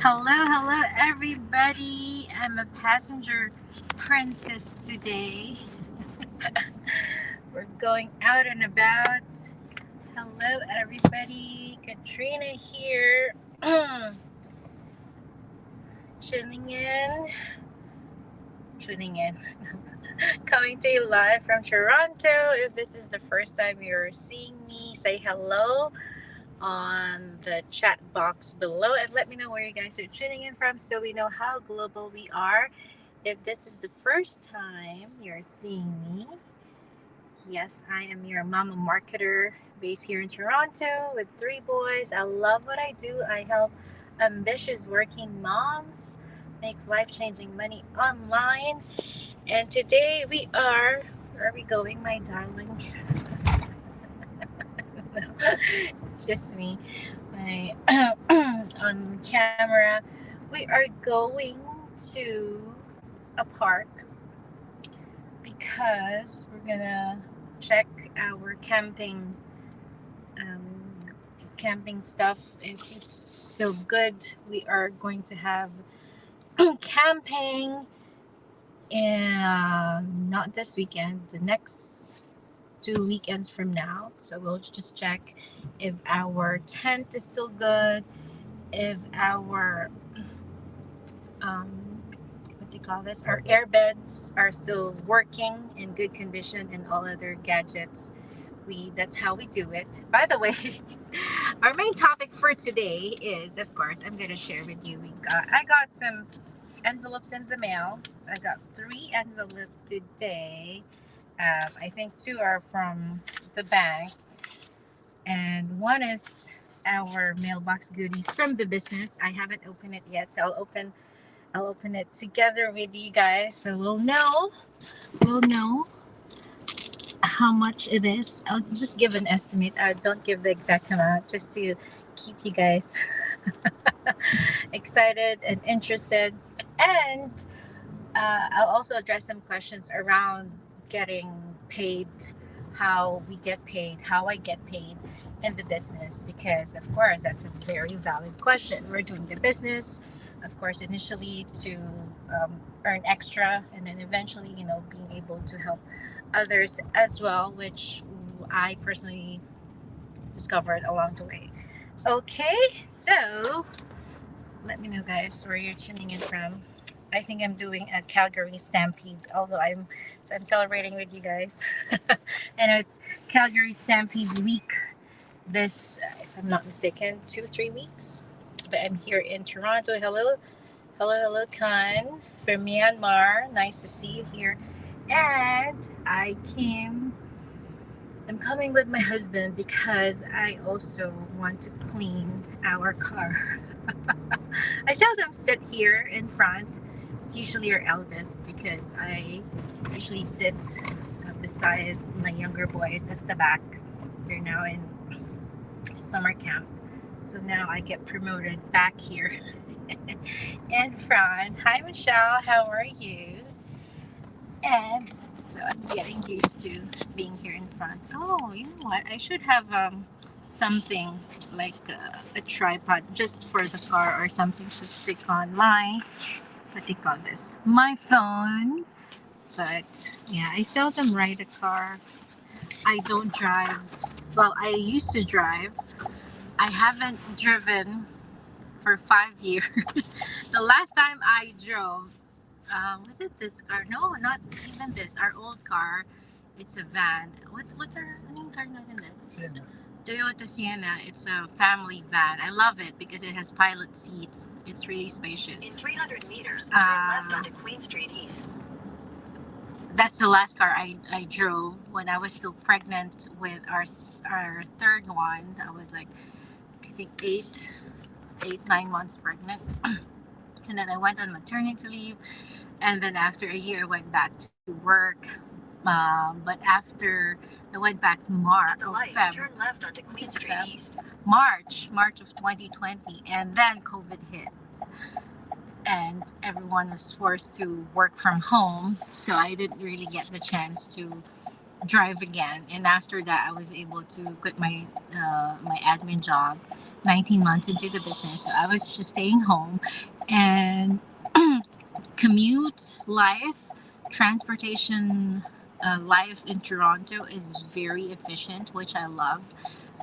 Hello, hello, everybody. I'm a passenger princess today. We're going out and about. Hello, everybody. Katrina here. tuning in. Tuning in. Coming to you live from Toronto. If this is the first time you're seeing me, say hello on the chat box below and let me know where you guys are tuning in from so we know how global we are. If this is the first time you're seeing me, yes, I am your mama marketer based here in Toronto with three boys. I love what I do. I help ambitious working moms make life changing money online. And today where are we going, my darling? No, it's just me. My on camera. We are going to a park because we're gonna check our um, camping stuff if it's still good. We are going to have camping not this weekend, the next 2 weekends from now. So we'll just check if our tent is still good, if our um, what do you call this? Our airbeds are still working in good condition, and all other gadgets. That's how we do it. By the way, our main topic for today is, of course, I'm gonna share with you. I got some envelopes in the mail. I got three envelopes today. I think two are from the bank, and one is our mailbox goodies from the business. I haven't opened it yet, so I'll open it together with you guys, so we'll know how much it is. I'll just give an estimate. I don't give the exact amount, just to keep you guys excited and interested. And I'll also address some questions around getting paid, how we get paid, how I get paid in the business, because of course that's a very valid question. We're doing the business, of course, initially to earn extra, and then eventually, being able to help others as well, which I personally discovered along the way. Okay, so let me know, guys, where you're tuning in from. I think I'm doing a Calgary Stampede, although I'm celebrating with you guys. I know it's Calgary Stampede week. This, if I'm not mistaken, 2 3 weeks. But I'm here in Toronto. Hello, hello, hello, Khan from Myanmar. Nice to see you here. And I'm coming with my husband because I also want to clean our car. I seldom sit here in front. It's usually our eldest because I usually sit beside my younger boys at the back. They're now in summer camp. So now I get promoted back here in front. Hi, Michelle. How are you? And so I'm getting used to being here in front. Oh, you know what? I should have something like a tripod just for the car, or something to stick on my, what do you call this? My phone. But yeah, I seldom ride a car. I don't drive. Well, I used to drive. I haven't driven for 5 years. The last time I drove, was it this car? No, not even this. Our old car. It's a van. What's our anong car natin that? Sienna. Toyota Sienna. It's a family van. I love it because it has pilot seats. It's really spacious. In 300 meters, turn left onto Queen Street East. That's the last car I drove when I was still pregnant with our third one. I was like, I think 9 months pregnant. And then I went on maternity leave, and then after a year I went back to work. But after I went back Turn left onto Queen Street East. March of 2020, and then COVID hit, and everyone was forced to work from home. So I didn't really get the chance to drive again. And after that, I was able to quit my admin job 19 months into the business. So I was just staying home and commute life, transportation life in Toronto is very efficient, which I love.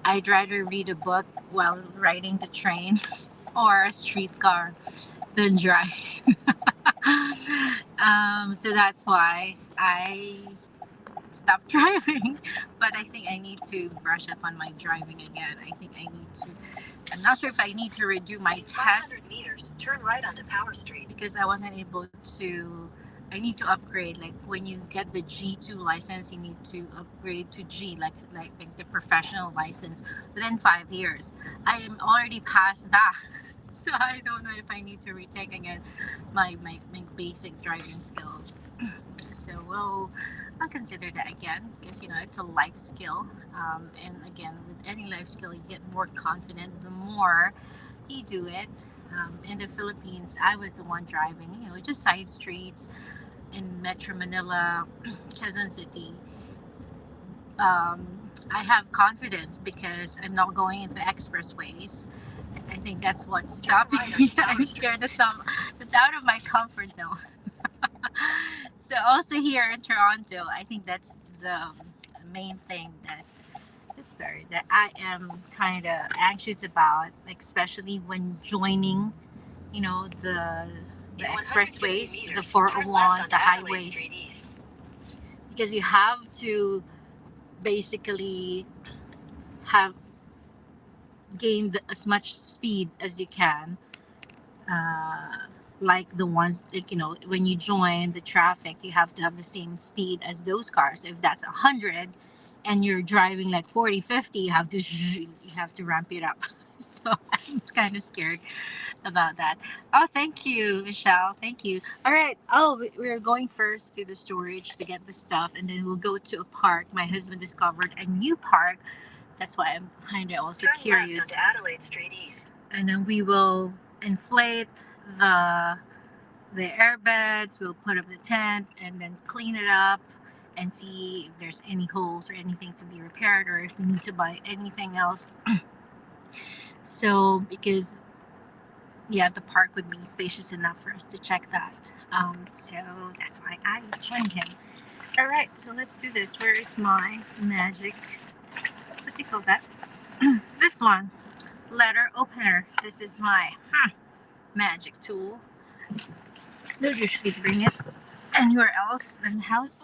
I'd rather read a book while riding the train or a streetcar than drive. So that's why I stopped driving. But I think I need to brush up on my driving again. I think I need to. I'm not sure if I need to redo my test. 500 meters, turn right onto Power Street. Because I wasn't able to. I need to upgrade. Like when you get the G2 license, you need to upgrade to G, like the professional license within 5 years. I am already past that. So I don't know if I need to retake again my basic driving skills. So I'll consider that again because it's a life skill. And again, with any life skill, you get more confident the more you do it. In the Philippines, I was the one driving, just side streets in Metro Manila, Quezon City. I have confidence because I'm not going into expressways. I think that's what's stopping me. I'm scared of some. It's out of my comfort zone. So also here in Toronto, I think that's the main thing that that I am kind of anxious about, like, especially when joining, the expressways, the 401s, the highways, because you have to basically have gained as much speed as you can, uh, like the ones, like, when you join the traffic, you have to have the same speed as those cars. If that's 100 and you're driving like 40, 50, you have to ramp it up. So I'm kind of scared about that. Oh, thank you, Michelle. Thank you. All right. Oh, we're going first to the storage to get the stuff, and then we'll go to a park. My husband discovered a new park. That's why I'm kind of also curious. Turn left onto Adelaide Street East. And then we will inflate the the airbeds. We'll put up the tent and then clean it up and see if there's any holes or anything to be repaired, or if we need to buy anything else. So because yeah, the park would be spacious enough for us to check that. So that's why I joined him. All right, so let's do this. Where is my magic? What do you call that? This one, letter opener. This is my magic tool. Don't usually bring it anywhere else in the house.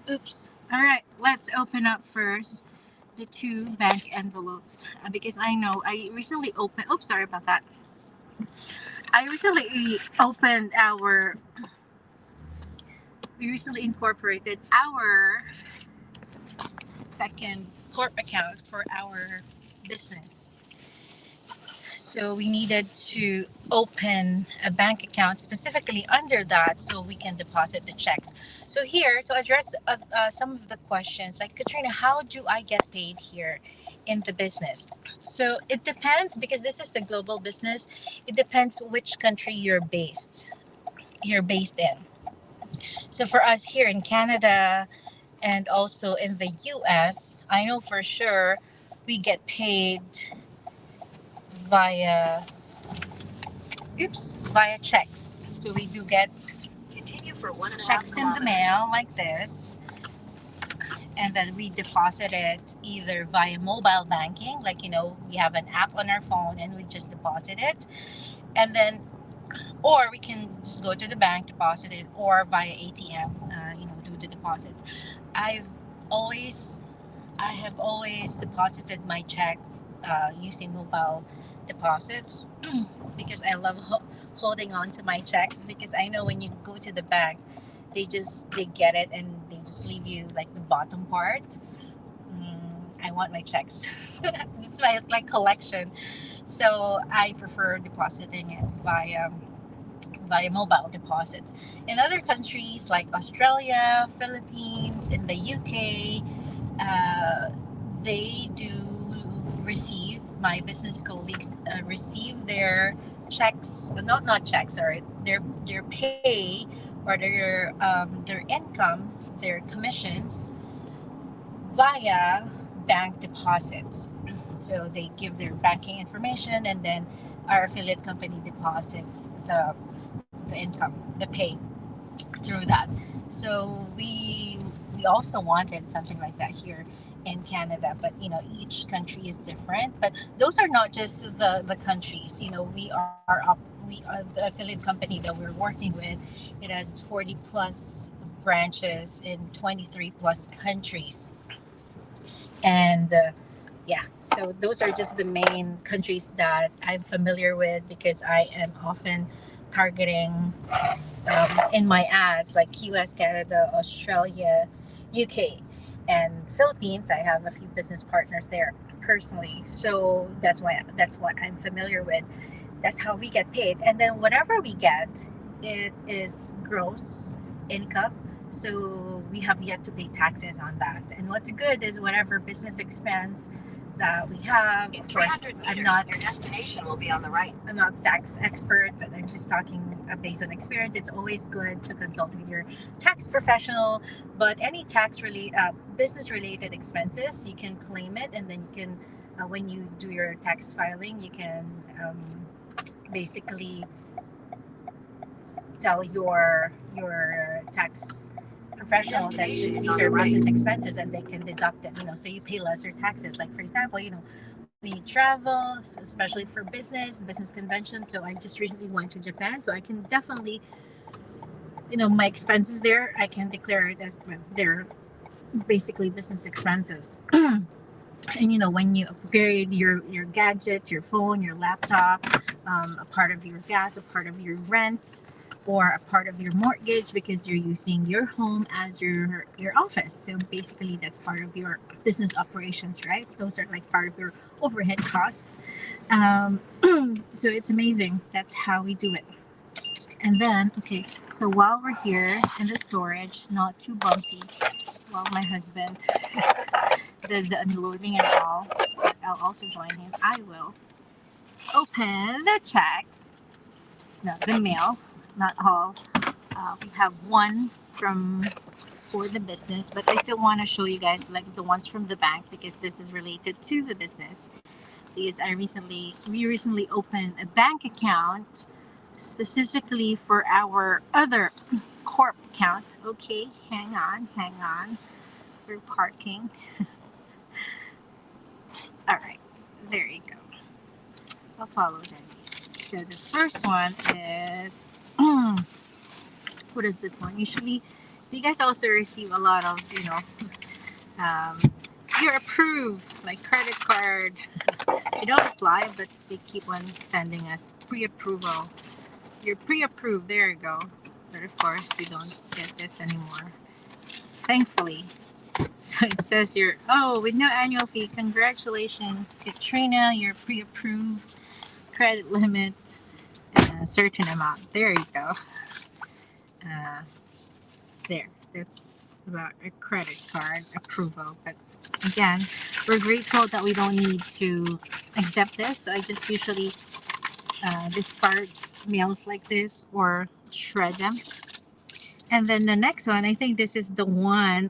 Oops. All right, let's open up first the two bank envelopes, because I know I recently opened. Oops, sorry about that. I recently opened our. We recently incorporated our second corp account for our business. So we needed to open a bank account specifically under that so we can deposit the checks. So here, to address some of the questions, like, Katrina, how do I get paid here in the business? So it depends, because this is a global business. It depends which country you're based in. So for us here in Canada and also in the US, I know for sure we get paid via via checks. So we do get checks in the mail like this, and then we deposit it either via mobile banking, like, we have an app on our phone and we just deposit it, and then, or we can just go to the bank, deposit it, or via ATM, do the deposits. I've always I have always deposited my check using mobile deposits because I love holding on to my checks, because I know when you go to the bank, they get it and they just leave you like the bottom part. I want my checks. This is my like collection, so I prefer depositing it via mobile deposits. In other countries like Australia, Philippines, in the UK, uh, they do receive, my business colleagues receive their checks, not checks, sorry, their pay, or their income, their commissions, via bank deposits. So they give their banking information, and then our affiliate company deposits the income, the pay through that. So we also wanted something like that here in Canada, but each country is different. But those are not just the countries. We are up. The affiliate company that we're working with, it has 40 plus branches in 23 plus countries, and yeah, so those are just the main countries that I'm familiar with because I am often targeting in my ads like US, Canada, Australia, UK, and Philippines. I have a few business partners there personally, so that's what I'm familiar with. That's how we get paid, and then whatever we get, it is gross income. So we have yet to pay taxes on that. And what's good is whatever business expense that we have. In of course, 300 meters, I'm not. Your destination will be on the right. I'm not tax expert, but I'm just talking based on experience. It's always good to consult with your tax professional. But any business related expenses, you can claim it, and then you can, when you do your tax filing, you can basically tell your tax professional that these are business expenses and they can deduct it, so you pay lesser taxes. Like for example, when you travel, especially for business convention. So I just recently went to Japan, so I can definitely, my expenses there, I can declare it as they're basically business expenses. And when you upgrade your gadgets, your phone, your laptop, a part of your gas, a part of your rent, or a part of your mortgage because you're using your home as your office. So basically that's part of your business operations, right? Those are like part of your overhead costs. So it's amazing. That's how we do it. And then, okay, so while we're here in the storage, not too bumpy, while my husband does the unloading and all, I'll also join him. I will open the checks, no, the mail, not all. We have one for the business, but I still want to show you guys like the ones from the bank because this is related to the business. Because we recently opened a bank account specifically for our other corp account. Okay, hang on. We're parking. All right, there you go. I'll follow that. So the first one is what is this one? Usually, you guys also receive a lot of um, you're approved, like credit card. They don't apply, but they keep on sending us pre-approval. You're pre-approved. There you go. But of course, we don't get this anymore. Thankfully. So it says here, with no annual fee. Congratulations, Katrina. You're pre-approved. Credit limit, a certain amount. There you go. Uh, there. That's about a credit card approval. But again, we're grateful that we don't need to accept this. So I just usually discard mails like this or shred them. And then the next one, I think this is the one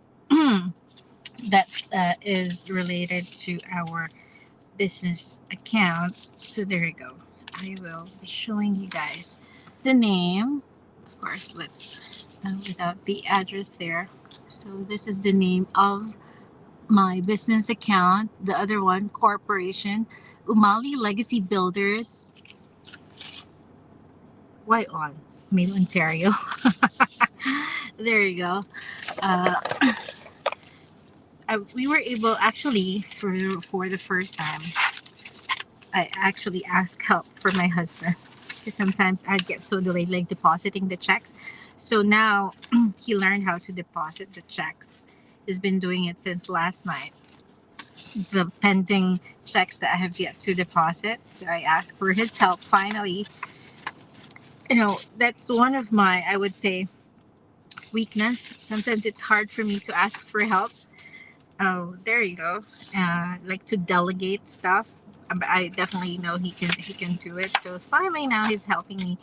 that is related to our business account. So there you go. I will be showing you guys the name. Of course, let's without the address there. So this is the name of my business account. The other one, corporation, Umali Legacy Builders. Why on? Mail Ontario. There you go. Uh, we were able actually for the first time. I actually ask help for my husband because sometimes I get so delayed like depositing the checks. So now he learned how to deposit the checks. He's been doing it since last night. The pending checks that I have yet to deposit. So I asked for his help finally. That's one of my, I would say, weakness. Sometimes it's hard for me to ask for help. Oh, there you go. Like to delegate stuff. I definitely know he can do it. So finally now he's helping me.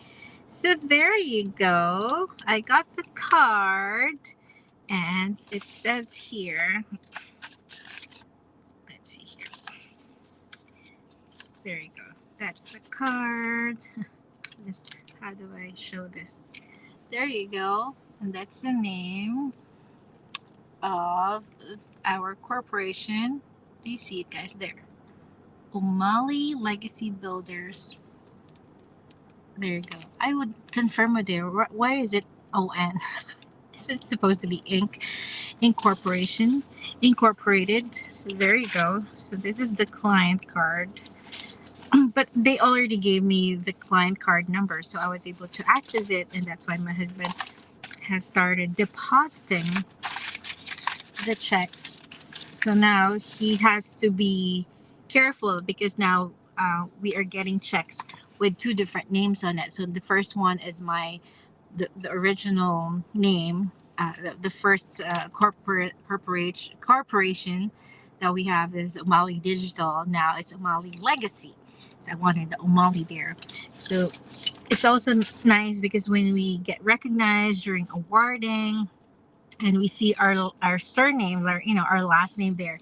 So there you go. I got the card, and it says here There you go. That's the card. Just how do I show this? There you go. And that's the name of our corporation. Do you see it, guys? There. Umali Legacy Builders. There you go. I would confirm with there. Why is it ON? Is it supposed to be Inc. Incorporation? Incorporated. So there you go. So this is the client card. But they already gave me the client card number, so I was able to access it, and that's why my husband has started depositing the checks. So now he has to be careful because now we are getting checks with two different names on it. So the first one is the original name, the first corporation that we have is Umali Digital. Now it's Umali Legacy. So I wanted the Umali there. So it's also nice because when we get recognized during awarding and we see our surname, our last name there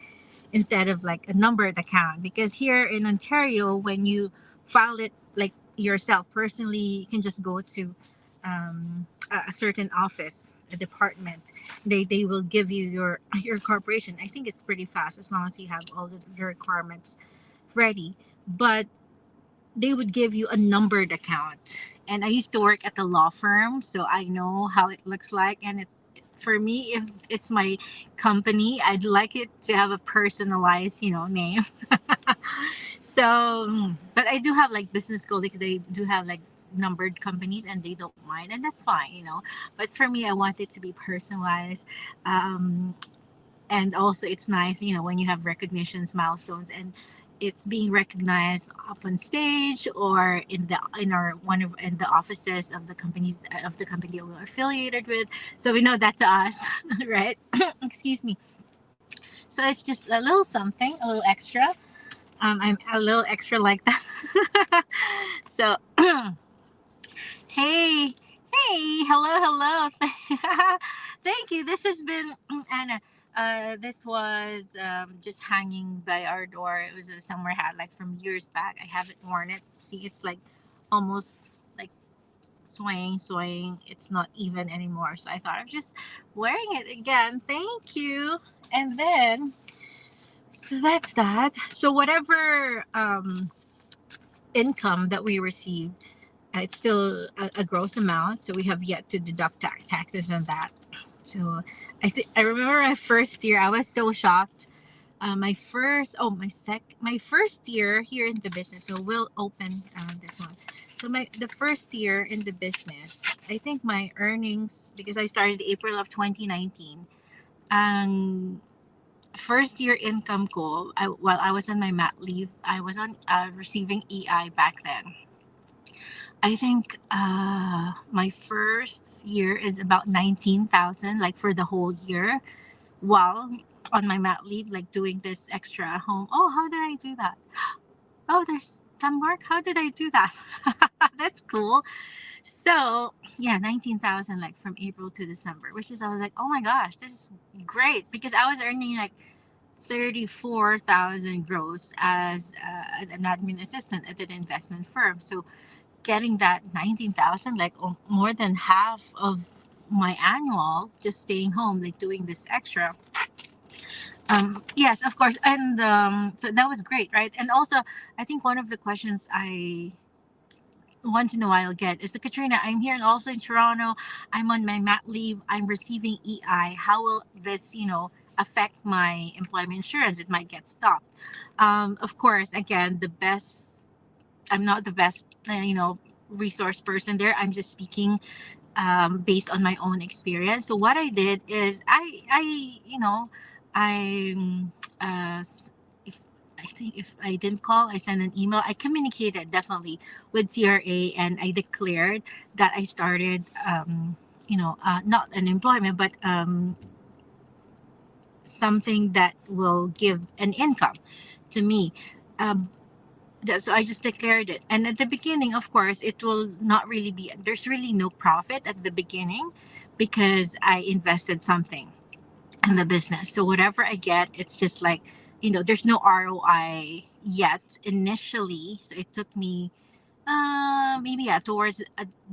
instead of like a numbered account, because here in Ontario when you file it like yourself personally, you can just go to a certain office, a department. They will give you your corporation. I think it's pretty fast as long as you have all the requirements ready. But they would give you a numbered account. And I used to work at the law firm, so I know how it looks like. And for me, if it's my company, I'd like it to have a personalized, name. So, but I do have like business colleagues. They do have like numbered companies, and they don't mind, and that's fine. But for me, I want it to be personalized. Um, and also it's nice when you have recognitions, milestones, and it's being recognized up on stage or in our one of in the offices of the company that we're affiliated with, so we know that's us. Right. Excuse me. So it's just a little something, a little extra. I'm a little extra like that. So hey, hello. Thank you. This has been Anna. This was just hanging by our door. It was a summer hat, like from years back. I haven't worn it. See, it's like almost like swaying. It's not even anymore. So I thought of just wearing it again. Thank you. And then, so that's that. So whatever income that we receive, it's still a gross amount, so we have yet to deduct taxes on that. So I remember my first year, I was so shocked. My first year here in the business. So we'll open this one. So the first year in the business, I think my earnings, because I started April of 2019, and first year income ko, while I was on my mat leave, I was on receiving EI back then. I think my first year is about 19,000, like for the whole year, while on my mat leave, like doing this extra at home. Oh, how did I do that? Oh, there's some work. How did I do that? That's cool. So yeah, 19,000, like from April to December, which is, I was like, oh my gosh, this is great, because I was earning like 34,000 gross as an admin assistant at an investment firm. So getting that 19,000, like more than half of my annual, just staying home, like doing this extra. Yes, of course. And so that was great, right? And also, I think one of the questions I once in a while get is, the Katrina, I'm here and also in Toronto. I'm on my mat leave. I'm receiving EI. How will this, affect my employment insurance? It might get stopped. Of course, again, I'm not the best, resource person there. I'm just speaking based on my own experience. So what I did is I if I think if I didn't call, I sent an email. I communicated definitely with CRA, and I declared that I started, not an employment, but something that will give an income to me. Um, so I just declared it. And at the beginning, of course, it will not really be, there's really no profit at the beginning because I invested something in the business. So whatever I get, it's just like, there's no ROI yet initially. So it took me maybe yeah towards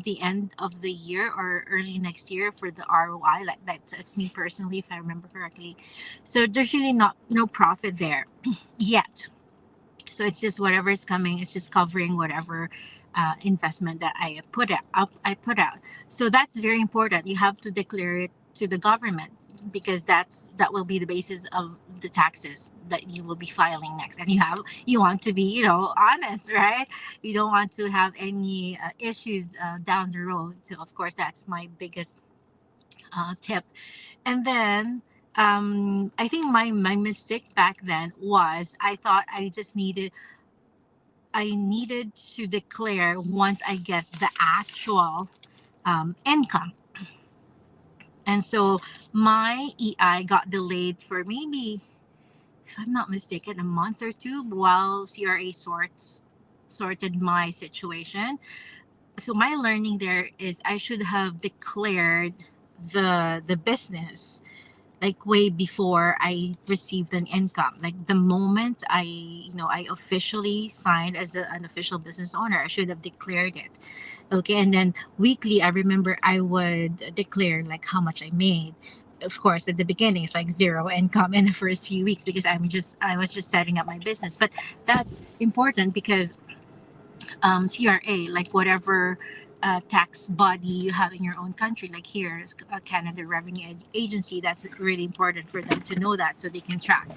the end of the year or early next year for the ROI. Like that's me personally, if I remember correctly. So there's really not no profit there yet. So it's just whatever is coming. It's just covering whatever investment that I put out. I put out. So that's very important. You have to declare it to the government because that will be the basis of the taxes that you will be filing next. And you want to be honest, right? You don't want to have any issues down the road. So of course that's my biggest tip. And then I think my mistake back then was I thought I needed to declare once I get the actual income. And so my EI got delayed for maybe, if I'm not mistaken, a month or two while CRA sorted my situation. So my learning there is I should have declared the business like way before I received an income. Like the moment I officially signed as an official business owner, I should have declared it. Okay, and then weekly, I remember I would declare like how much I made. Of course, at the beginning, it's like zero income in the first few weeks because I was just setting up my business. But that's important because CRA, like whatever tax body you have in your own country, like here, Canada Revenue Agency, that's really important for them to know that so they can track,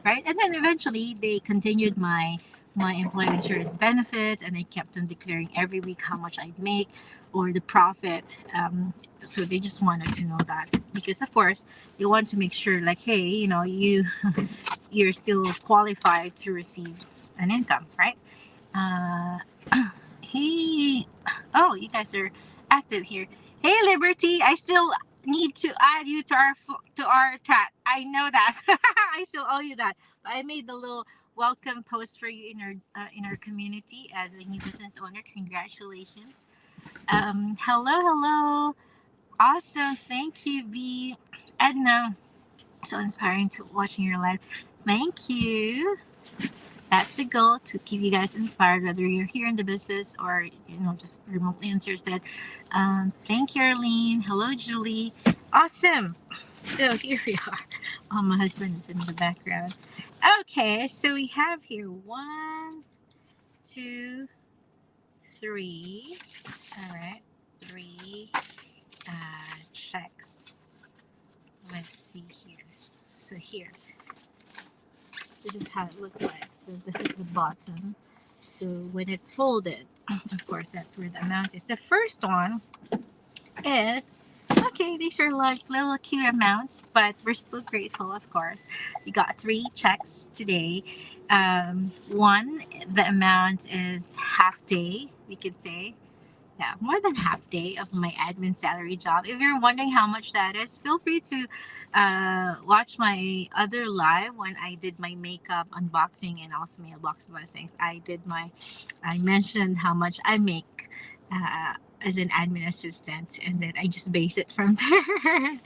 right? And then eventually they continued my employee insurance benefits, and I kept on declaring every week how much I'd make or the profit. So they just wanted to know that because, of course, they want to make sure, like, hey, you're still qualified to receive an income, right? Uh, hey, oh, you guys are active here. Hey, Liberty, I still need to add you to our chat. I know that. I still owe you that. But I made the little welcome post for you in our community as a new business owner. Congratulations. Hello, hello. Awesome. Thank you, V. Edna. So inspiring to watching your live. Thank you. That's the goal, to keep you guys inspired, whether you're here in the business or just remotely interested. Thank you, Arlene. Hello, Julie. Awesome. So here we are. Oh, my husband is in the background. Okay, so we have here 1, 2, 3. All right, 3 checks. Let's see here. So here, this is how it looks like. So this is the bottom. So when it's folded, of course, that's where the amount is. The first one is okay. These are like little cute amounts, but we're still grateful, of course. We got 3 checks today. One, the amount is half day, we could say. Yeah, more than half day of my admin salary job. If you're wondering how much that is, feel free to watch my other live when I did my makeup unboxing and also mailbox blessings. I mentioned how much I make as an admin assistant, and then I just base it from there.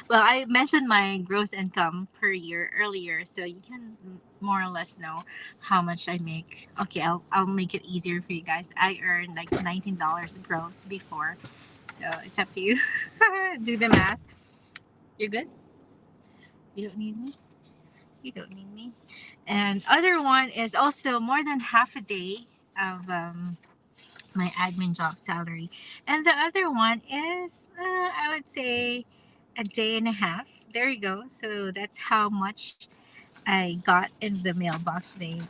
Well, I mentioned my gross income per year earlier, so you can more or less know how much I make. Okay, I'll make it easier for you guys. I earned like $19 gross before, so it's up to you. Do the math. You're good. You don't need me. You don't need me. And other one is also more than half a day of my admin job salary, and the other one is I would say a day and a half. There you go. So that's how much I got in the mailbox today.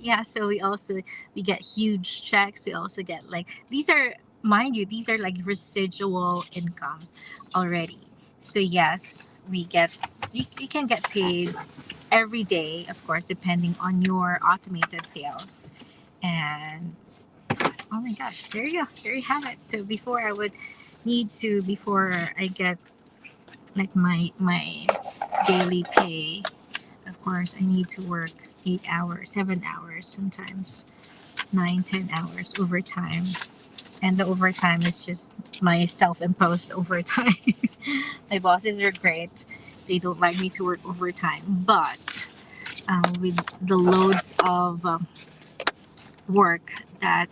Yeah, so we get huge checks. We also get like these are, mind you, these are like residual income already. So yes, you can get paid every day, of course, depending on your automated sales. And oh my gosh, there you go, there you have it. So before I get like my daily pay, of course, I need to work 8 hours, 7 hours, sometimes 9, 10 hours overtime. And the overtime is just my self-imposed overtime. My bosses are great. They don't like me to work overtime, but with the loads of work that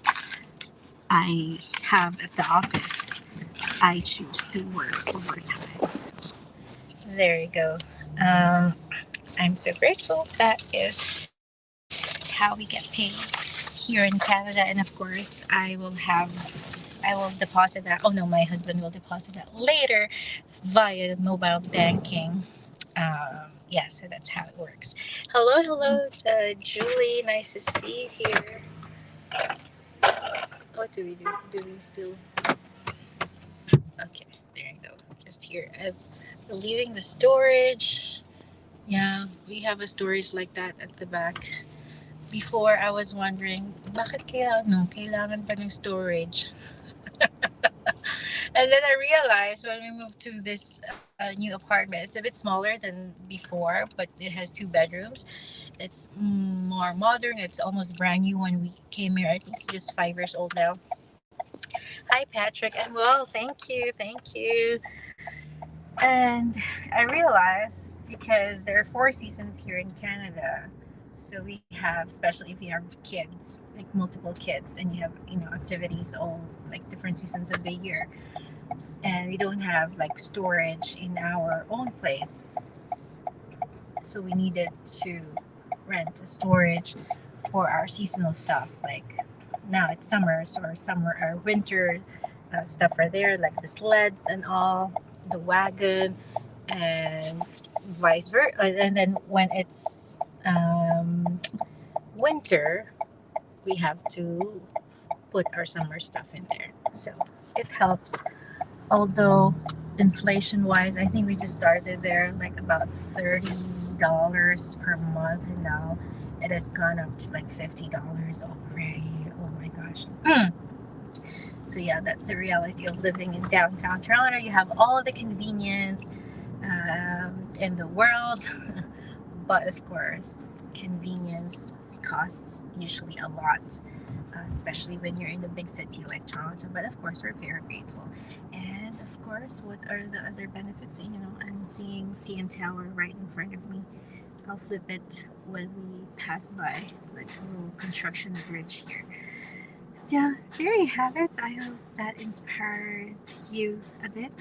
I have at the office, I choose to work overtime. So there you go. Um, I'm so grateful. That is how we get paid here in Canada, and of course, I will deposit that. Oh no, my husband will deposit that later via mobile banking. Yeah, so that's how it works. Hello, hello, Julie. Nice to see you here. What do we do? Do we still? Okay, there you go. Just here. We're leaving the storage. Yeah, we have a storage like that at the back. Before, I was wondering, bakit kaya, no, kailangan pa ng storage? And then I realized when we moved to this new apartment, it's a bit smaller than before, but it has two bedrooms. It's more modern. It's almost brand new when we came here. I think it's just 5 years old now. Hi, Patrick. I'm well. Thank you. Thank you. And I realized because there are four seasons here in Canada, so we have, especially if you have kids, like multiple kids, and you have activities all like different seasons of the year, and we don't have like storage in our own place, so we needed to rent a storage for our seasonal stuff. Like now it's summers or summer or winter stuff are there, like the sleds and all, the wagon, and vice versa. And then when it's winter, we have to put our summer stuff in there. So it helps. Although inflation wise, I think we just started there like about $30 per month, and now it has gone up to like $50 already. Oh my gosh. So yeah, that's the reality of living in downtown Toronto. You have all the convenience in the world, but of course, convenience costs usually a lot, especially when you're in a big city like Toronto. But of course, we're very grateful. And of course, what are the other benefits? I'm seeing CN Tower right in front of me. I'll flip it when we pass by, like a little construction bridge here. So there you have it. I hope that inspired you a bit.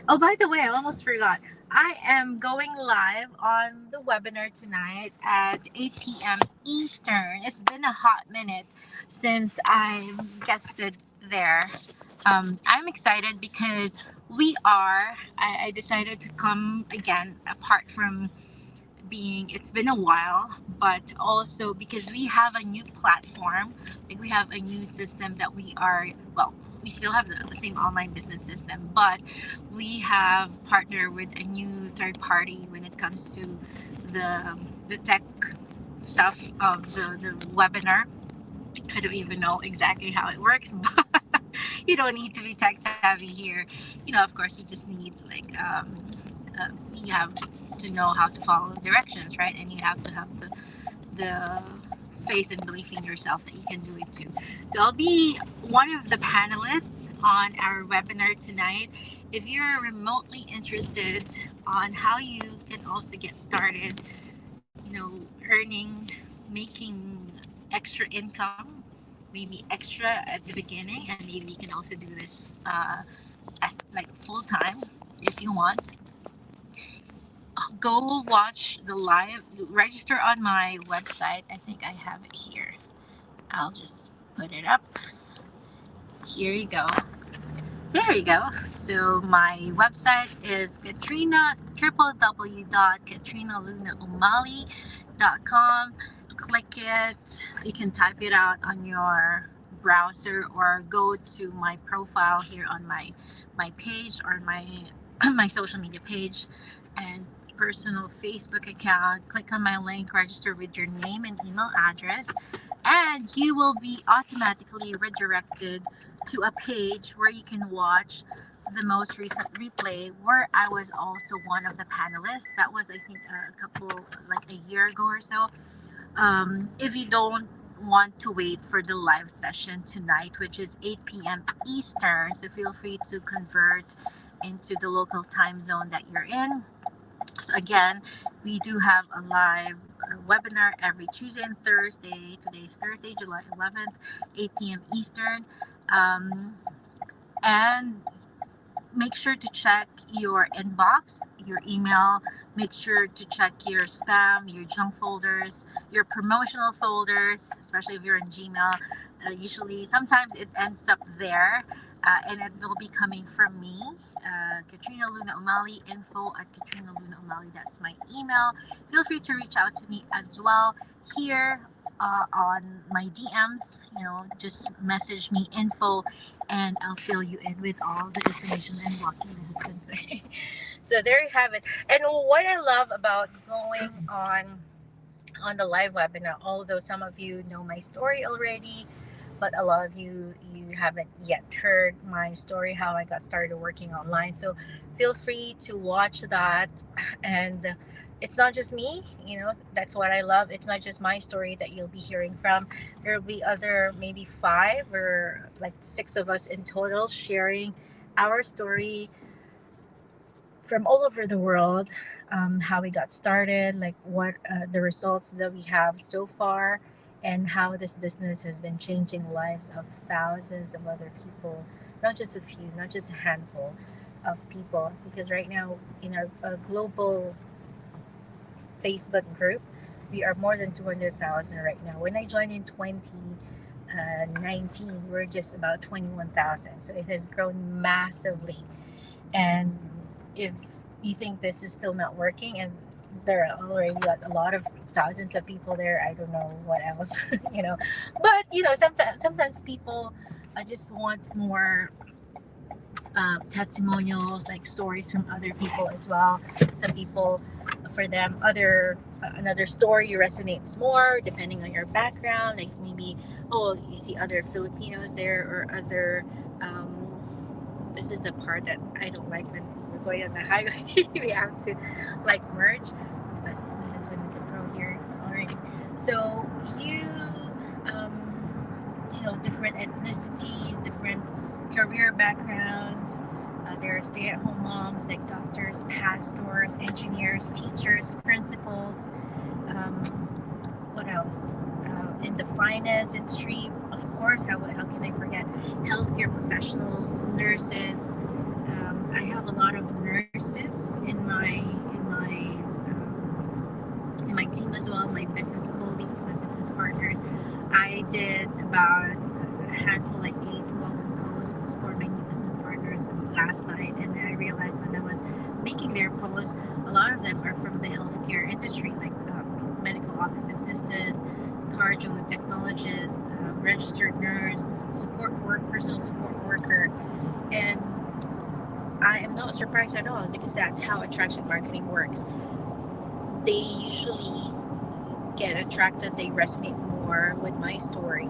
Oh, by the way, I almost forgot. I am going live on the webinar tonight at 8 p.m. Eastern. It's been a hot minute since I've guested there. I'm excited because I decided to come again apart from being, it's been a while, but also because we have a new platform, like we have a new system that we are, well, we still have the same online business system, but we have partnered with a new third party when it comes to the tech stuff of the webinar. I don't even know exactly how it works, but you don't need to be tech savvy here. Of course, you just need like you have to know how to follow directions, right? And you have to have the faith and belief in yourself that you can do it too. So I'll be one of the panelists on our webinar tonight. If you're remotely interested on how you can also get started, earning, making extra income, maybe extra at the beginning, and maybe you can also do this as like full time if you want. Go watch the live, register on my website. I think I have it here. I'll just put it up. Here you go. There you go. So my website is Katrina, www.katrinaluna-umali.com. Click it. You can type it out on your browser or go to my profile here on my page or my my social media page and personal Facebook account. Click on my link, register with your name and email address, and you will be automatically redirected to a page where you can watch the most recent replay where I was also one of the panelists. That was, I think, a couple, like a year ago or so. If you don't want to wait for the live session tonight, which is 8 p.m. Eastern, so feel free to convert into the local time zone that you're in. So again, we do have a live webinar every Tuesday and Thursday. Today's Thursday, July 11th, 8 p.m. Eastern. Um, and make sure to check your inbox, your email. Make sure to check your spam, your junk folders, your promotional folders, especially if you're in Gmail. Usually, sometimes it ends up there. And it will be coming from me, Katrina Luna-Umali, info at Katrina Luna-Umali. That's my email. Feel free to reach out to me as well here on my DMs. Just message me info and I'll fill you in with all the information and walking the husband's way. So there you have it. And what I love about going on the live webinar, although some of you know my story already, but a lot of you haven't yet heard my story, how I got started working online. So feel free to watch that. And it's not just me, that's what I love. It's not just my story that you'll be hearing from. There will be other, maybe 5 or like 6 of us in total, sharing our story from all over the world, how we got started, like what the results that we have so far, and how this business has been changing lives of thousands of other people, not just a few, not just a handful of people. Because right now, in our global Facebook group, we are more than 200,000 right now. When I joined in 2019, we're just about 21,000. So it has grown massively. And if you think this is still not working, and there are already like a lot of thousands of people there, I don't know what else, But sometimes people just want more testimonials, like stories from other people as well. Some people, for them, another story resonates more depending on your background. Like maybe, oh, you see other Filipinos there, or other. This is the part that I don't like when we're going on the highway. We have to like merge, but my husband is a pro here already. So different ethnicities, different career backgrounds. There are stay-at-home moms like doctors, pastors, engineers, teachers, principals. Um, what else? In the finance industry, of course. How can I forget healthcare professionals, nurses? I have a lot of nurses in my team as well. My business colleagues, my business partners. I did about a handful, like 8 welcome posts for my new business partners last night, and I realized when I was making their posts, a lot of them are from the healthcare industry, like medical office assistant, cardio technologist, registered nurse, personal support worker. And I am not surprised at all, because that's how attraction marketing works. They usually get attracted, they resonate more with my story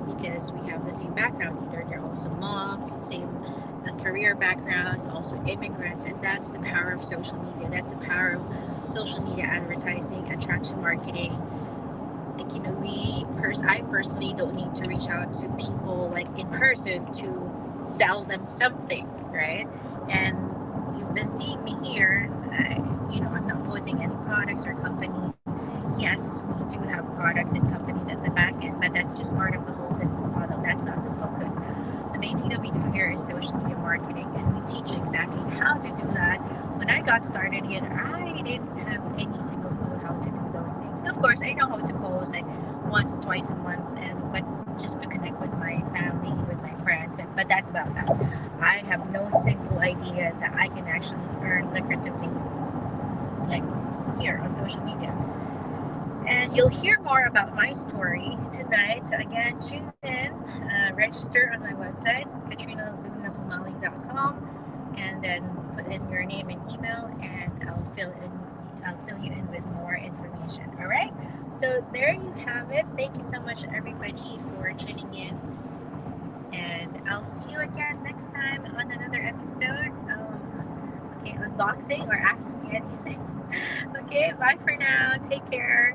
because we have the same background. Either they're also moms, same career backgrounds, also immigrants. And that's the power of social media. That's the power of social media advertising, attraction marketing. Like, I personally don't need to reach out to people like in person to sell them something, right? And you've been seeing me here. I'm not posting any products or companies. Yes, we do have products and companies at the back end, but that's just part of the whole business model. That's not the focus. The main thing that we do here is social media marketing, and we teach you exactly how to do that. When I got started here, I didn't have any single clue how to do those things. Of course, I know how to post like once, twice a month, but just to connect with my family, with my friends. But that's about that. I have no single idea that I can actually earn lucratively, like here on social media. And you'll hear more about my story tonight. So again, tune in, register on my website, katrinalunaumali.com, and then put in your name and email, and I'll fill you in with more information. All right. So there you have it. Thank you so much, everybody, for tuning in, and I'll see you again next time on another episode of unboxing or Ask Me Anything. Okay. Bye for now. Take care.